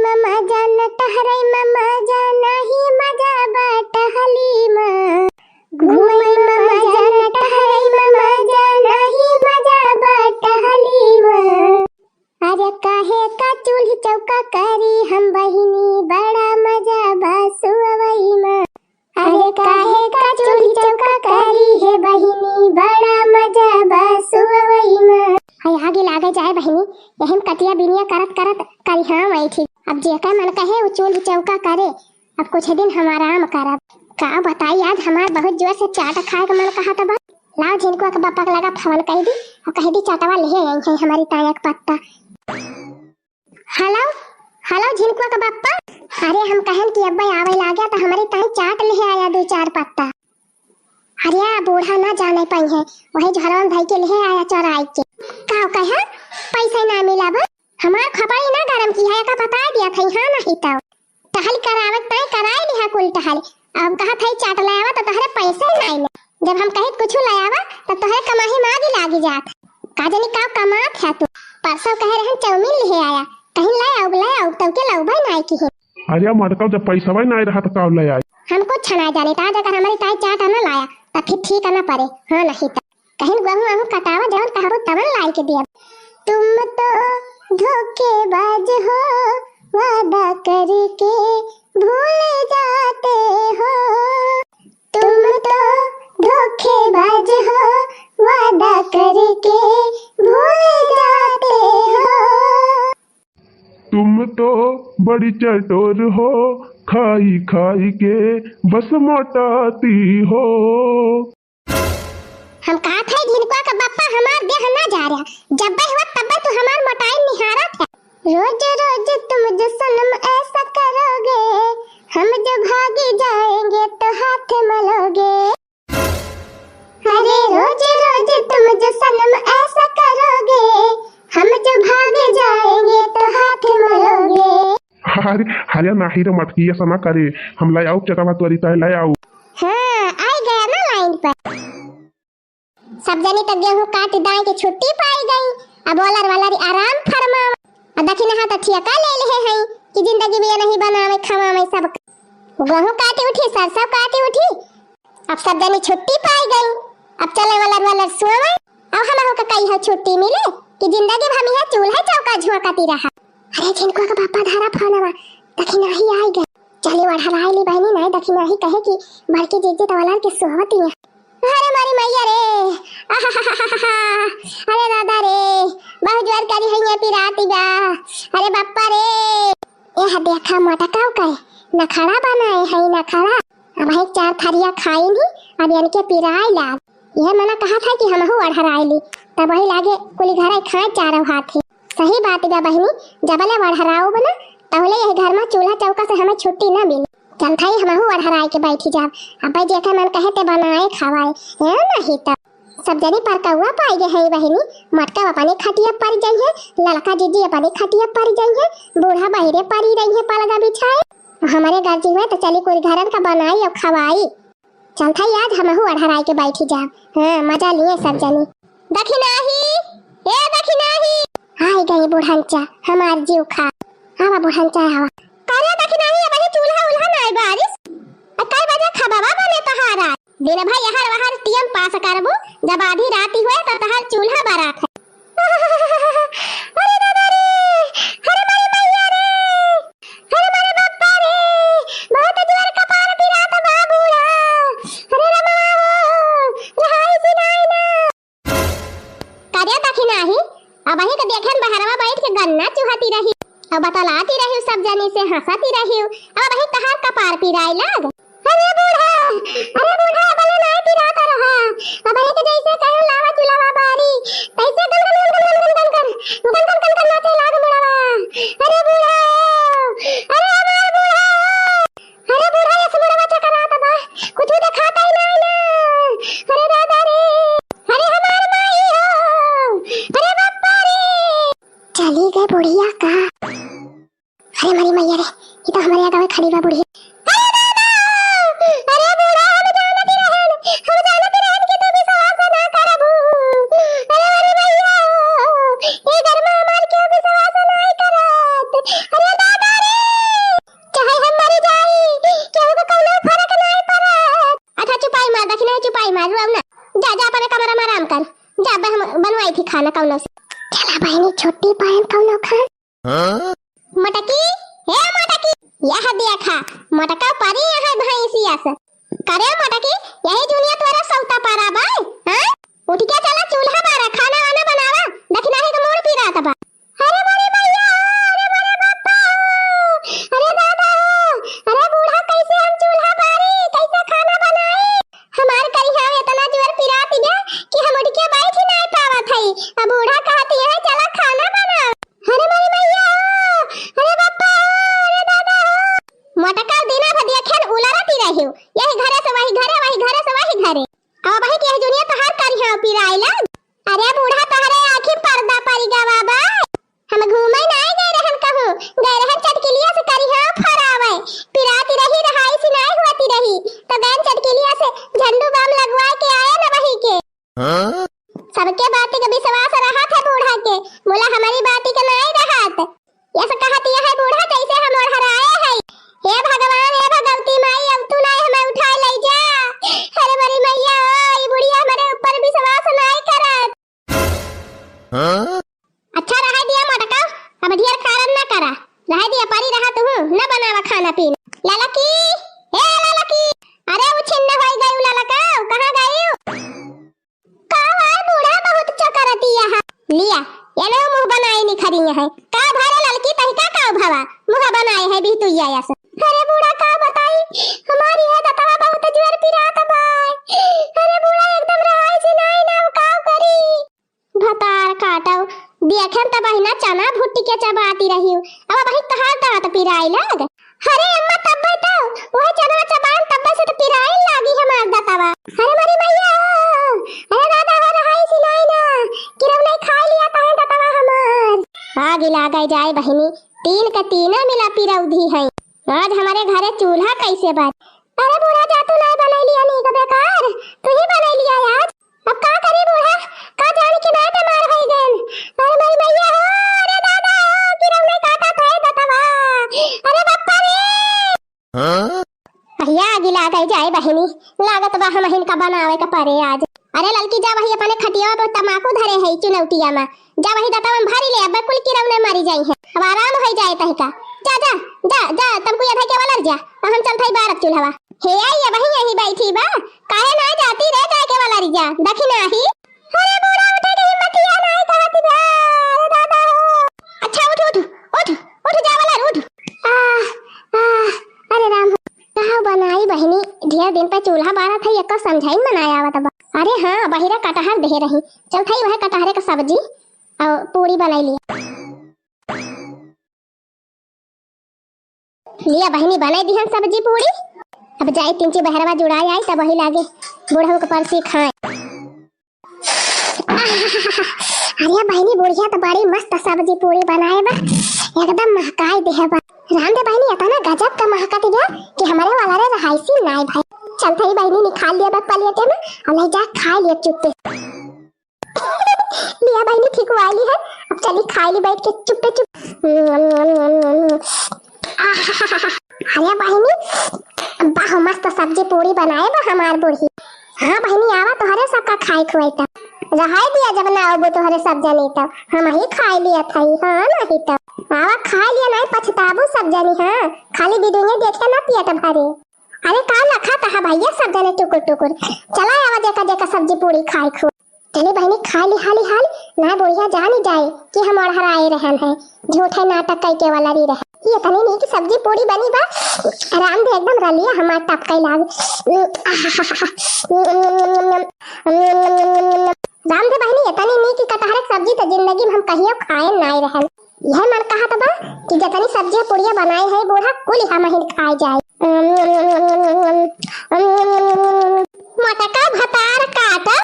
Mama जान टहराई mama जाना ही मजा बाट हलीमा घूमे ममा जान टहराई ममा जाना ही मजा बाट हलीमा अरे काहे का चूल्ही चौका करी हम बहिनी बड़ा मजा बासुवई में अरे काहे का चूल्ही चौका करी है बहिनी बड़ा मजा बासुवई में हाय आगे लागे जाए बहिनी यही कटिया बिनिया करत करत करी हाँ वही ठीक अब जेका मन कहे वो चूल्ही चौका करे अब कुछ दिन हम आराम करब का बताई आज हमार बहुत जोर से चाट खाए का मन कहा था लाओ झिनकुआ के पापा लगा फोन कह दी और कह दी चाटवा ले आई है हमारी ताया का पत्ता। हेलो हेलो झिनकुआ का पापा अरे हम कहन कि अब्बा आवे ला गया तो हमारी ताई चाट ले आया 2-4 पत्ता। अरे बूढ़ा ना जाने पाई है वही झरवन भाई के ले आया चौराई के का कहा पैसा ना मिला बा हमार खपाई ना गरम की है का बता दिया था हां नहीं तो टहल करावत तय कराई लिहा कुल टहल अब कहा था चाट ले आवा तो तहरे पैसे नहीं ले जब हम कहे कुछ ले आवा तो तहरे कमाही मागी लागी जात का जानी का कमात है तू परसों कहे रहन चाउमीन ले आया कहीं ले आओ तो के लाऊ भाई नहीं की है अरे मटका जब पैसा भाई नहीं रहा तो का ले आई हमको छना जाने था अगर हमारी ताई चाट ना लाया तो फिर ठीक करना पड़े हां नहीं तो कहीं गहूं आहू कटावा जवन कहबो तवन लाई के दिया तुम तो धोखेबाज हो वादा करके भूल जाते हो तुम तो धोखेबाज हो वादा करके भूल जाते हो तुम तो बड़ी चटोर हो खाई खाई के बस मोटाती हो। हम कहा था झिनकुआ का बापा हमार देह ना जा रहा जब हुआ तब तो हमार मोटाई निहारा था रोज रोज तुम जो सनम ऐसा करोगे हम जो भागे जाएंगे तो हाथ मलोगे अरे रोज रोज तुम जो सनम ऐसा करोगे हम जो भागे जाएंगे तो हाथ मलोगे। अरे हरिया नाही रे मटकी ऐसा ना करे हम ले आओ चटवा तोरी तय ले आओ। हां आ गया ना लाइन पर सब जनी तक गेहूं काट दाई के छुट्टी पाई गई अब ओलर वाला आराम फरमा अब दखिन हाथ ठिका ले ले हैं कि जिंदगी में नहीं बनावे खवावे सब गेहूं काटे उठी सरसों काटे उठी अब सब जनी छुट्टी पाई गई अब चले वाला सोवे अब हम हो कई है छुट्टी मिले कि जिंदगी भर में चूल्हा चौका झोंकती रहा। अरे झिनकुआ का पापा धारा फोनवा दखिन ही आई गए चले वढ़ाई ली बहनी नहीं दखिन ही कहे कि बड़की जीजी तवाला के सोहती है अरे मारी मैया रे अरे दादा रे बहुत जोर करी है ये पिराती बा अरे बाप्पा रे ये देखा मोटा काऊ कहे नखड़ा बनाए है नखड़ा अब एक 4 थरिया खाई नहीं अब इनके पिराई लाग यह मना कहा था कि हम हो अढ़राई ली तब वही लागे कुली घर खाए चारों हाथी सही बात बा बहनी जबले वढ़राओ बना तहले यह घर में चूल्हा चौका से हमें छुट्टी ना मिली चल थाई हम हो अढ़राई के बैठी जाब अब जेका मन कहे ते बनाए खवाए है नहीं तब सब जनी पर कौआ पाई गए है बहनी मटका अपने खटिया पर जाई है लड़का जीजी अपने खटिया पर जाई है बूढ़ा बहिरे परी रही है पलगा बिछाए हमारे गाजी में तो चली कोई घरन का बनाई और खवाई चल थाई आज हम हो अढ़राई के बैठी जाब हां मजा लिए सब जनी दखिनाही ए दखिनाही आई गई बुढ़ांचा हमार जीव खा आवा बुढ़ांचा आवा करे दखिनाही अब चूल्हा उल्हा नहीं बारिश कई बजे खबावा बने तहारा दिन भाई यहार वहार टीएम पास करबो जब आधी राती हुए तो तहार चूल्हा बारात है अरे दादा रे अरे मारी मैया रे अरे मारे बाप्पा रे बहुत जोर कपार पिरात बाबूड़ा अरे रमा रहाई जी नहीं ना करे दखिनाही अब ही के देखन बहरवा बैठ के गन्ना चुहाती रही अब बतलाती रही सब जनी से हंसती रही अब वही तहार कपार पिराई लाग अरे बूढ़ा बले नहीं पिराता रहा अब ये जैसे कहे लावा चुलावा बारी तैसे गन नाचे लाग मुड़वा अरे बूढ़ा अरे हमार बूढ़ा अरे बूढ़ा ये मुड़वा चकराता बा कुछ भी दिखाता ही नहीं ना अरे दादा रे अरे हमार माई हो अरे बाप्पा रे चली गई बुढ़िया का अरे मारी मैया रे ये तो हमारे गांव में खड़ी बा बुढ़िया अरे दादा रे छोटी पायन कौन खा मटकी हे मटकी यह देखा मटका परी है भैंसिया से करे मटकी यही दुनिया तोरा सौता पारा बा हां उठ के चला चूल्हा बारा खाना वाना बनावा दखना है तो मोड़ पी रहा था अरे बड़े भैया अरे बड़े बापा अरे दादा अरे बूढ़ा कैसे हम चूल्हा बारी कैसे खाना बनाए हमार करी हां इतना जोर पिराती बे कि हम उठ के बैठ ही नहीं पावत हई अब बूढ़ा कहती है चला खाना बना अरे बड़े भैया अरे बापा अरे दादा मटका देना भदिया खेल उलारती रहियो यही घरे से वही घरे वही घरे से वही घरे अब भाई के दुनिया तो हर करी हां पिराइला अरे बूढ़ा तोहरे आंखें पर्दा पड़ी गा बाबा हम घूमे नहीं गए रहन कहूं गए रहन चटकिलिया से करी हां फरावे पिराती रही रहाई से नहीं होती रही तो गैन चटकिलिया से झंडू बम लगवा के आए ना वही के सबके बातें का विश्वास रहा था बूढ़ा के बोला हमारी बातें का नहीं रहा ऐसा कहती है बूढ़ा जैसे हम और हराए है हे भगवान हे भगवती माई अब तू नहीं हमें उठा ले जा अरे बड़ी मैया ये बुढ़िया हमारे ऊपर विश्वास नहीं करत अच्छा रह दिया मटका अब ढेर कारण ना करा रह दिया पारी रहा तू न बनावा खाना पीना लालकी हे लालकी अरे वो छिन्न होई गई लालका कहां गई का है बूढ़ा बहुत चकरती है लिया एनो मुंह बनाई नहीं खरी है का भारे ललकी तहिका का भावा मुंह बनाए है भी तू आया से अरे बूढ़ा का बताई हमारी है दतवा बहुत जोर पिरात भाई अरे बूढ़ा एकदम रहाई से नहीं ना का करी भतार काटो देखन त बहिना चना भुट्टी के चबाती रही अब बहि कहां दांत पिराई लग अरे अम्मा तब तो वो चना चबान तब से तो पिराई लागी हमार दतवा अरे मेरी मैया अरे दादा हो रहाई से नहीं ना किरव नहीं खा लिया ता दतवा हमार आग लगा जाए बहिनी तीन का तीना मिला पिरौधी है आज हमारे घरे चूल्हा कैसे बात अरे बूढ़ा जा तू नहीं बना लिया नहीं का बेकार तू ही बना लिया आज अब का करे बूढ़ा का जाने के नहीं बीमार हो गए अरे मेरी मैया हो अरे दादा हो किरव ने काटा था दतवा अरे बापा रे भैया गिला गई जाए बहिनी लागत बा हम हिन का बनावे का परे आज अरे ललकी जा वही अपने खटिया पर तमाकू धरे है चुनौतिया में जा वही दतवा में भरी ले अब कुल किरव ने मारी जाई है अब आराम हो जाए तहका जा जा जा जा तुमको यहां के वाला जा हम चलथई बारक चूल्हा हे आई वही यही बैठी बा काहे ना जाती रे जाए के वाला रिजा देखी नाही अरे बूढ़ा उठे के हिम्मतिया नहीं कहती बा अरे दादा हो अच्छा उठ उठ उठ उठ जा वाला उठ अरे राम कहां बनाई बहिनी ढेर दिन पे चूल्हा बारा था एक समझाई बनाया आवत बा अरे हां बहिरा कटहर दे रही चल थई वह कटहरे का सब्जी और पूरी बनाई लिया बहिनी बनाई दी हम सब्जी पूरी अब जाए तिंची बहरवा जुड़ाई आई तब वही लागे बूढ़ा को परसी खाए अरे बहिनी बुढ़िया तो बड़ी मस्त सब्जी पूरी बनाए बा एकदम महकाई दे बा राम दे बहिनी इतना गजब का महकत गया कि हमारे वाला रे रहाइसी नाई भाई चल थई बहिनी निकाल लिया बा पलियटे में और ले जा खा लिया चुपके लिया बहिनी ठीक वाली है अब चली खा ली बैठ के चुपे चुप अरे बहिनी बाह मस्त सब्जी पूरी बनाए बा हमार बुढ़ी हां बहिनी आवा तोहरे सबका खाए खुआई रहाई दिया जब ना अब तोहरे सब जनी तो हम ही खा लिया था हां नहीं तो आवा खा लिया नहीं पछताबू सब जनी हां खाली वीडियो देखे ना पिया त भरे अरे का लखा ता भैया सब जने टुकुर टुकुर चला आवा देखा देखा सब्जी पूरी खाए खु चली बहनी खा ली हाली हाल ना बुढ़िया जान ही जाए कि हम और हराए रहन है झूठे नाटक कई के वाला री रहे ये तनी नहीं कि सब्जी पूरी बनी बा आराम दे एकदम रलिया हमार टपकाई लाग राम दे बहनी इतनी नहीं कि कटहर की सब्जी तो जिंदगी में हम कहियो खाए नहीं रहन यह मन कहा तो बा कि जितनी सब्जी पूरियां बनाई है बूढ़ा कुल हम ही खाए जाए मटका भतार काटा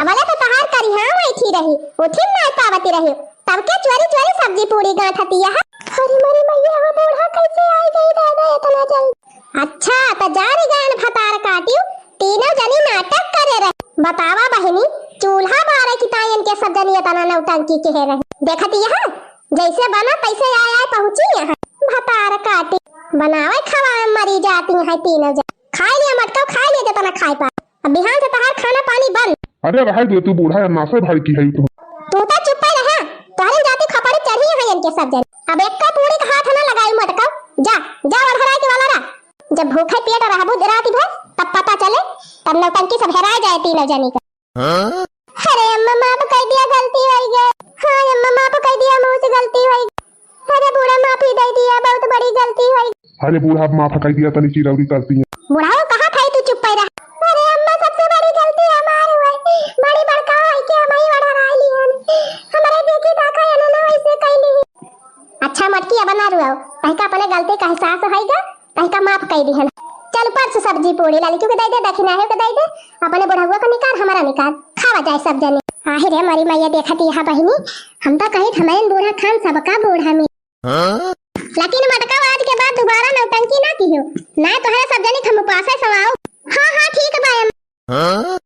अबले तो तहार करी हां बैठी रही उठी नहीं पावती रही तब के चोरी चोरी सब्जी पूरी गांठती है अरे मेरी मैया वो बूढ़ा कैसे आई गई दादा इतना जल्दी अच्छा तो जारी गान भतार काटियो तीनों जनी नाटक करे रहे बतावा बहनी चूल्हा बारे की तायन के सब जनी इतना नौटंकी के रहे देखती है जैसे बना तैसे आया पहुंची यहां भतार काटी बनावे खवाए मरी जाती है तीनों जन खा लिया मटका खा लिया जितना खाए पा अब बिहान से तहार खाना पानी बंद अरे रह दे तू बूढ़ा नासे भाई की है तू तो चुप रहा ही है इनके सब जन। अब एक का पूरी का हाथ ना लगाई मत का। जा जा और हराए के वाला रहा। जब भूखे पेट रहबू रात भर तब पता चले, तब नौटंकी सब हराए जाए तीनों जनी का। अरे अम्मा माफ कर दिया, गलती हो गई। हां अम्मा माफ कर दिया, मुझसे गलती हो गई। अरे बूढ़ा माफी दे दिया, बहुत बड़ी गलती हुई। अरे बूढ़ा माफ कर दिया तनी चिरौरी करती है। बुढ़ाओ कहां खाई तू चुप पे रह। अरे अम्मा सबसे बड़ी गलती हमारी हुई, बड़ी बड़का है कि हम ही बड़ा राय लिहन। हमारे देखी दाखा है ना वैसे कैली। अच्छा मटकी बना रुआओ, तहका अपने गलती का एहसास होइगा, तहका माफ कर दिहन। चल परसों सब्जी पूरी लाली क्यों के दे दे, दक्षिणा है के दे दे। अपने बुढ़ावा को निकाल, हमारा निकाल, खावा जाए सब जने। आहिरे हमारी मैया देखती है बहिनी, हम तो कही हमारे बूढ़ा खान सबका बूढ़ा में। लेकिन मटका आज के बाद दोबारा नौटंकी ना की हो, ना तो है सब जने हम उपास है सवाओ। हाँ हाँ ठीक है भाई।